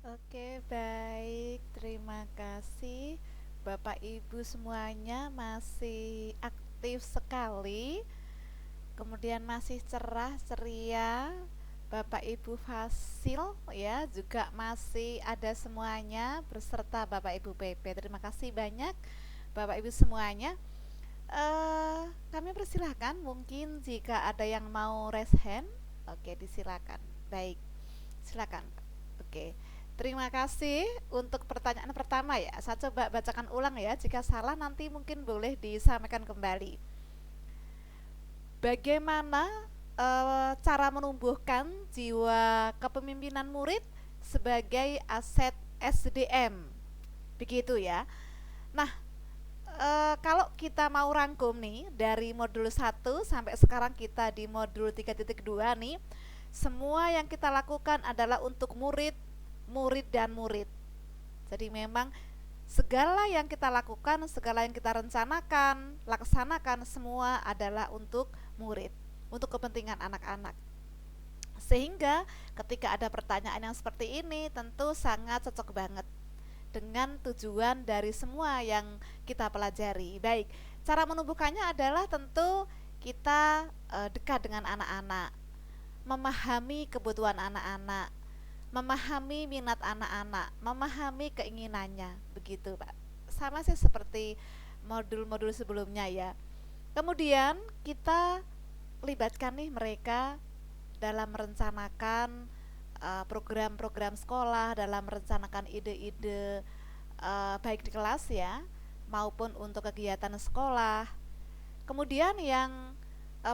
Oke, baik. Terima kasih. Bapak Ibu semuanya masih aktif sekali. Kemudian masih cerah, ceria. Bapak Ibu Fasil ya, juga masih ada semuanya beserta Bapak Ibu PP. Terima kasih banyak Bapak Ibu semuanya. Kami persilahkan mungkin jika ada yang mau raise hand. Oke, disilakan. Baik. Silakan. Oke. Terima kasih untuk pertanyaan pertama ya. Saya coba bacakan ulang ya. Jika salah nanti mungkin boleh disampaikan kembali. Bagaimana cara menumbuhkan jiwa kepemimpinan murid sebagai aset SDM? Begitu ya. Nah, kalau kita mau rangkum nih dari modul 1 sampai sekarang kita di modul 3.2 nih, semua yang kita lakukan adalah untuk murid, murid dan murid. Jadi memang segala yang kita lakukan, segala yang kita rencanakan, laksanakan semua adalah untuk murid, untuk kepentingan anak-anak. Sehingga ketika ada pertanyaan yang seperti ini tentu sangat cocok banget dengan tujuan dari semua yang kita pelajari. Baik, cara menumbuhkannya adalah tentu kita dekat dengan anak-anak, memahami kebutuhan anak-anak, memahami minat anak-anak, memahami keinginannya, begitu Pak. Sama sih seperti modul-modul sebelumnya ya. Kemudian kita libatkan nih mereka dalam merencanakan program-program sekolah, dalam merencanakan ide-ide baik di kelas ya, maupun untuk kegiatan sekolah. Kemudian yang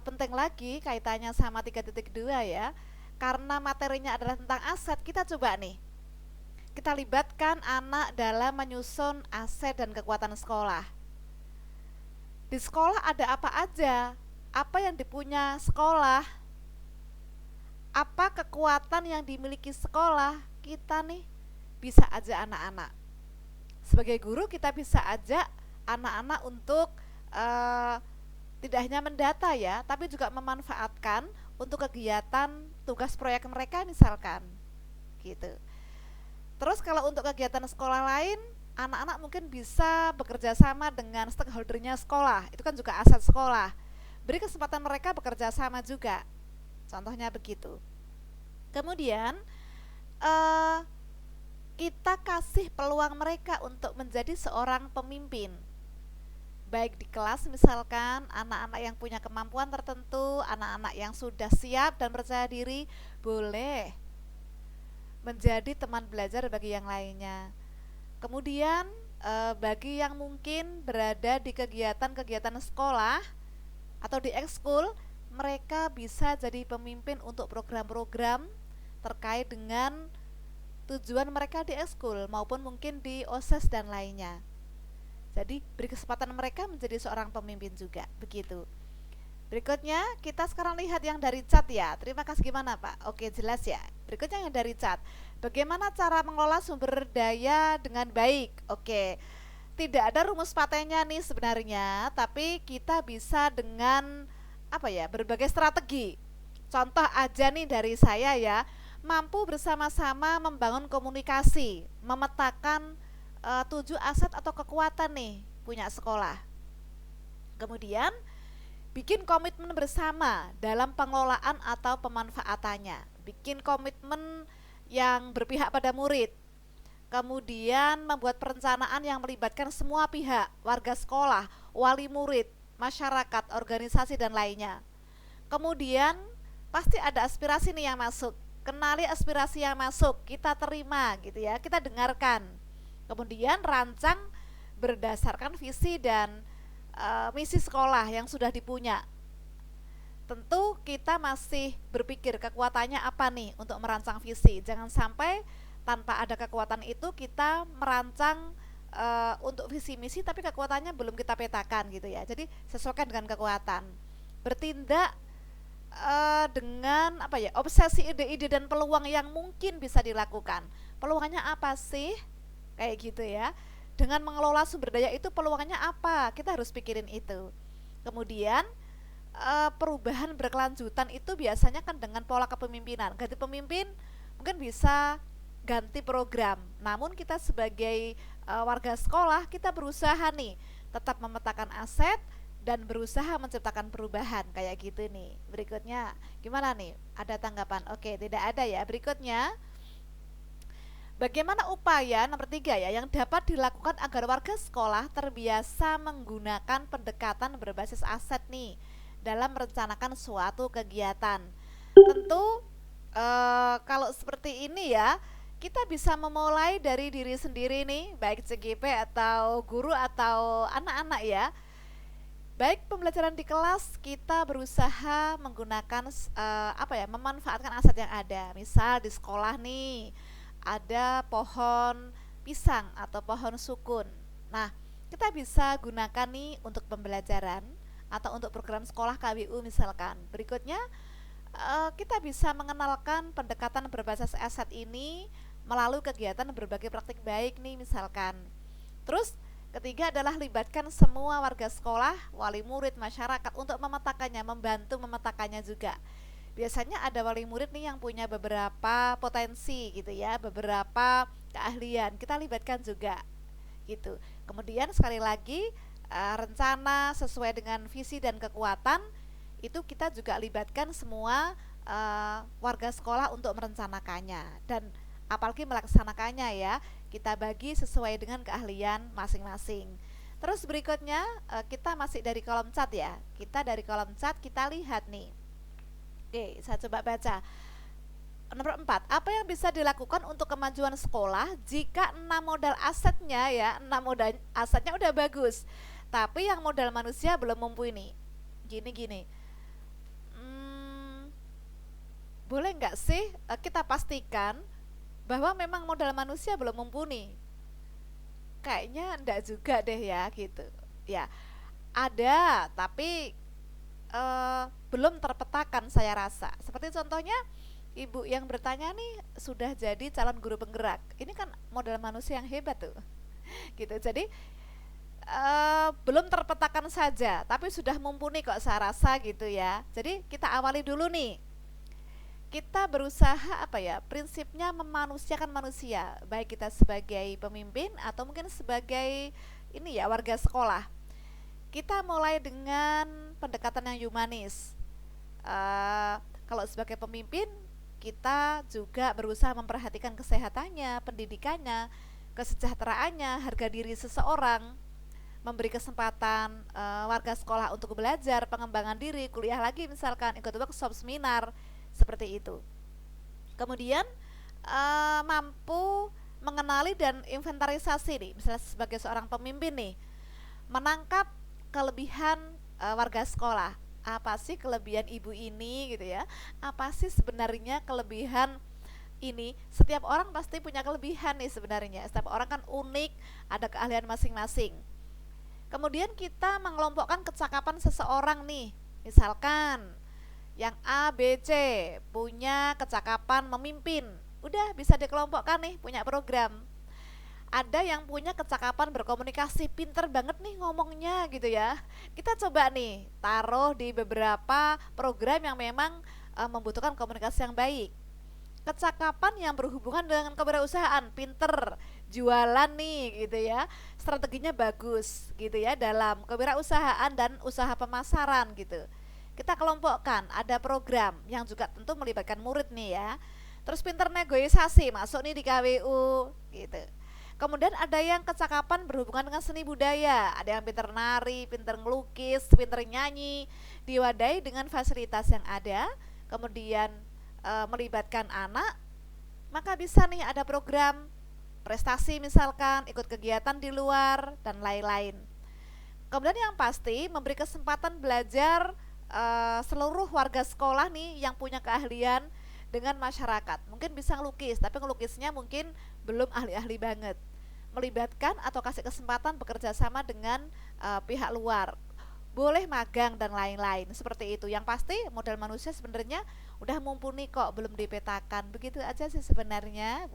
penting lagi kaitannya sama 3.2 ya, karena materinya adalah tentang aset, kita coba nih, kita libatkan anak dalam menyusun aset dan kekuatan sekolah. Di sekolah ada apa aja, apa yang dipunya sekolah, apa kekuatan yang dimiliki sekolah. Kita nih bisa ajak anak-anak, sebagai guru kita bisa ajak anak-anak untuk uh, tidak hanya mendata ya, tapi juga memanfaatkan untuk kegiatan tugas proyek mereka misalkan gitu. Terus kalau untuk kegiatan sekolah lain, anak-anak mungkin bisa bekerja sama dengan stakeholdernya sekolah, itu kan juga aset sekolah. Beri kesempatan mereka bekerja sama juga, contohnya begitu. Kemudian eh, kita kasih peluang mereka untuk menjadi seorang pemimpin, baik di kelas misalkan anak-anak yang punya kemampuan tertentu, anak-anak yang sudah siap dan percaya diri boleh menjadi teman belajar bagi yang lainnya. Kemudian bagi yang mungkin berada di kegiatan-kegiatan sekolah atau di ekskul, mereka bisa jadi pemimpin untuk program-program terkait dengan tujuan mereka di ekskul maupun mungkin di OSIS dan lainnya. Jadi beri kesempatan mereka menjadi seorang pemimpin juga, begitu. Berikutnya kita sekarang lihat yang dari chat ya. Terima kasih, gimana Pak? Oke, jelas ya. Berikutnya yang dari chat. Bagaimana cara mengelola sumber daya dengan baik? Oke. Tidak ada rumus patennya nih sebenarnya, tapi kita bisa dengan apa ya? Berbagai strategi. Contoh aja nih dari saya ya, mampu bersama-sama membangun komunikasi, memetakan 7 aset atau kekuatan nih punya sekolah. Kemudian bikin komitmen bersama dalam pengelolaan atau pemanfaatannya. Bikin komitmen yang berpihak pada murid. Kemudian membuat perencanaan yang melibatkan semua pihak, warga sekolah, wali murid, masyarakat, organisasi dan lainnya. Kemudian pasti ada aspirasi nih yang masuk. Kenali aspirasi yang masuk, kita terima gitu ya, kita dengarkan. Kemudian rancang berdasarkan visi dan misi sekolah yang sudah dipunya. Tentu kita masih berpikir kekuatannya apa nih untuk merancang visi. Jangan sampai tanpa ada kekuatan itu kita merancang untuk visi misi tapi kekuatannya belum kita petakan gitu ya. Jadi sesuaikan dengan kekuatan. Bertindak dengan apa ya, obsesi ide-ide dan peluang yang mungkin bisa dilakukan. Peluangnya apa sih? Kayak gitu ya. Dengan mengelola sumber daya itu peluangnya apa? Kita harus pikirin itu. Kemudian perubahan berkelanjutan itu biasanya kan dengan pola kepemimpinan. Ganti pemimpin mungkin bisa ganti program. Namun kita sebagai warga sekolah, kita berusaha nih tetap memetakan aset dan berusaha menciptakan perubahan kayak gitu nih. Berikutnya, gimana nih? Ada tanggapan? Oke, tidak ada ya. Berikutnya, bagaimana upaya nomor 3 ya yang dapat dilakukan agar warga sekolah terbiasa menggunakan pendekatan berbasis aset nih dalam merencanakan suatu kegiatan? Tentu kalau seperti ini ya, kita bisa memulai dari diri sendiri nih, baik CGP atau guru atau anak-anak ya. Baik pembelajaran di kelas, kita berusaha menggunakan memanfaatkan aset yang ada. Misal di sekolah nih ada pohon pisang atau pohon sukun. Nah, kita bisa gunakan nih untuk pembelajaran atau untuk program sekolah KWU misalkan. Berikutnya, kita bisa mengenalkan pendekatan berbasis aset ini melalui kegiatan berbagi praktik baik nih misalkan. Terus ketiga adalah libatkan semua warga sekolah, wali murid, masyarakat untuk memetakannya, membantu memetakannya juga. Biasanya ada wali murid nih yang punya beberapa potensi gitu ya, beberapa keahlian, kita libatkan juga gitu. Kemudian sekali lagi, rencana sesuai dengan visi dan kekuatan itu kita juga libatkan semua warga sekolah untuk merencanakannya dan apalagi melaksanakannya ya. Kita bagi sesuai dengan keahlian masing-masing. Terus berikutnya kita masih dari kolom chat ya. Kita dari kolom chat kita lihat nih. Oke, saya coba baca. Nomor 4, apa yang bisa dilakukan untuk kemajuan sekolah jika 6 modal asetnya ya, 6 modal asetnya udah bagus, tapi yang modal manusia belum mumpuni. Gini-gini. Boleh nggak sih kita pastikan bahwa memang modal manusia belum mumpuni? Kayaknya enggak juga deh ya gitu. Ya, ada, tapi belum terpetakan saya rasa. Seperti contohnya ibu yang bertanya nih sudah jadi calon guru penggerak. Ini kan modal manusia yang hebat tuh. Gitu. Jadi belum terpetakan saja, tapi sudah mumpuni kok saya rasa gitu ya. Jadi kita awali dulu nih. Kita berusaha prinsipnya memanusiakan manusia, baik kita sebagai pemimpin atau mungkin sebagai ini ya warga sekolah. Kita mulai dengan pendekatan yang humanis. Kalau sebagai pemimpin, kita juga berusaha memperhatikan kesehatannya, pendidikannya, kesejahteraannya, harga diri seseorang, memberi kesempatan warga sekolah untuk belajar, pengembangan diri, kuliah lagi misalkan, ikut workshop, seminar, seperti itu. Kemudian mampu mengenali dan inventarisasi nih, misalnya sebagai seorang pemimpin nih, menangkap kelebihan warga sekolah. Apa sih kelebihan ibu ini gitu ya? Apa sih sebenarnya kelebihan ini? Setiap orang pasti punya kelebihan nih sebenarnya. Setiap orang kan unik, ada keahlian masing-masing. Kemudian kita mengelompokkan kecakapan seseorang nih. Misalkan yang A, B, C punya kecakapan memimpin, udah bisa dikelompokkan nih, punya program. Ada yang punya kecakapan berkomunikasi, pinter banget nih ngomongnya gitu ya. Kita coba nih taruh di beberapa program yang memang membutuhkan komunikasi yang baik. Kecakapan yang berhubungan dengan kewirausahaan, pinter jualan nih gitu ya, strateginya bagus gitu ya dalam kewirausahaan dan usaha pemasaran gitu. Kita kelompokkan, ada program yang juga tentu melibatkan murid nih ya. Terus pinter negosiasi, masuk nih di KWU gitu. Kemudian ada yang kecakapan berhubungan dengan seni budaya, ada yang pinter nari, pinter ngelukis, pinter nyanyi, diwadahi dengan fasilitas yang ada. Kemudian melibatkan anak, maka bisa nih ada program prestasi misalkan, ikut kegiatan di luar dan lain-lain. Kemudian yang pasti memberi kesempatan belajar seluruh warga sekolah nih yang punya keahlian dengan masyarakat. Mungkin bisa ngelukis, tapi ngelukisnya mungkin belum ahli-ahli banget. Melibatkan atau kasih kesempatan bekerja sama dengan pihak luar. Boleh magang dan lain-lain seperti itu. Yang pasti modal manusia sebenarnya udah mumpuni kok, belum dipetakan. Begitu aja sih sebenarnya.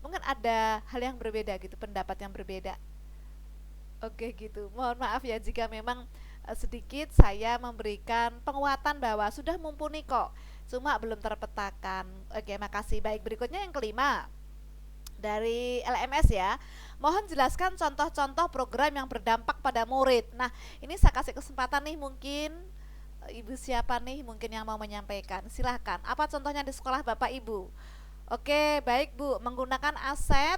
Mungkin ada hal yang berbeda gitu, pendapat yang berbeda. Oke gitu. Mohon maaf ya jika memang sedikit saya memberikan penguatan bahwa sudah mumpuni kok, cuma belum terpetakan. Oke, makasih. Baik, berikutnya yang kelima. dari LMS ya. Mohon jelaskan contoh-contoh program yang berdampak pada murid. Nah, ini saya kasih kesempatan nih, mungkin ibu siapa nih mungkin yang mau menyampaikan. Silahkan. Apa contohnya di sekolah Bapak Ibu? Oke, baik Bu. Menggunakan aset,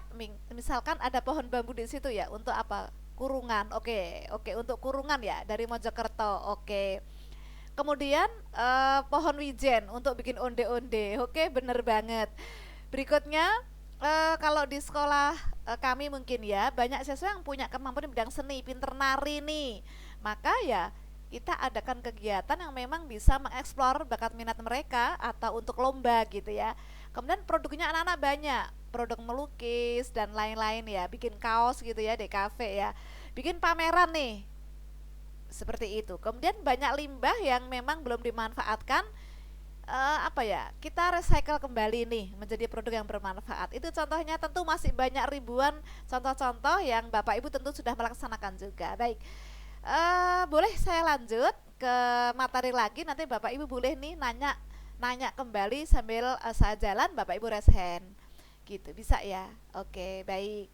misalkan ada pohon bambu di situ ya. Untuk apa? Kurungan. Oke, oke, untuk kurungan ya dari Mojokerto. Oke. Kemudian pohon wijen untuk bikin onde-onde. Oke, bener banget. Berikutnya, kalau di sekolah kami mungkin ya banyak siswa yang punya kemampuan di bidang seni, pinter nari nih. Maka ya kita adakan kegiatan yang memang bisa mengeksplor bakat minat mereka atau untuk lomba gitu ya. Kemudian produknya anak-anak banyak, produk melukis dan lain-lain ya, bikin kaos gitu ya di kafe ya. Bikin pameran nih, seperti itu. Kemudian banyak limbah yang memang belum dimanfaatkan, apa ya, kita recycle kembali nih menjadi produk yang bermanfaat. Itu contohnya, tentu masih banyak ribuan contoh-contoh yang Bapak Ibu tentu sudah melaksanakan juga. Baik, boleh saya lanjut ke materi lagi, nanti Bapak Ibu boleh nih nanya nanya kembali sambil saya jalan, Bapak Ibu raise hand gitu, bisa ya. Oke, baik.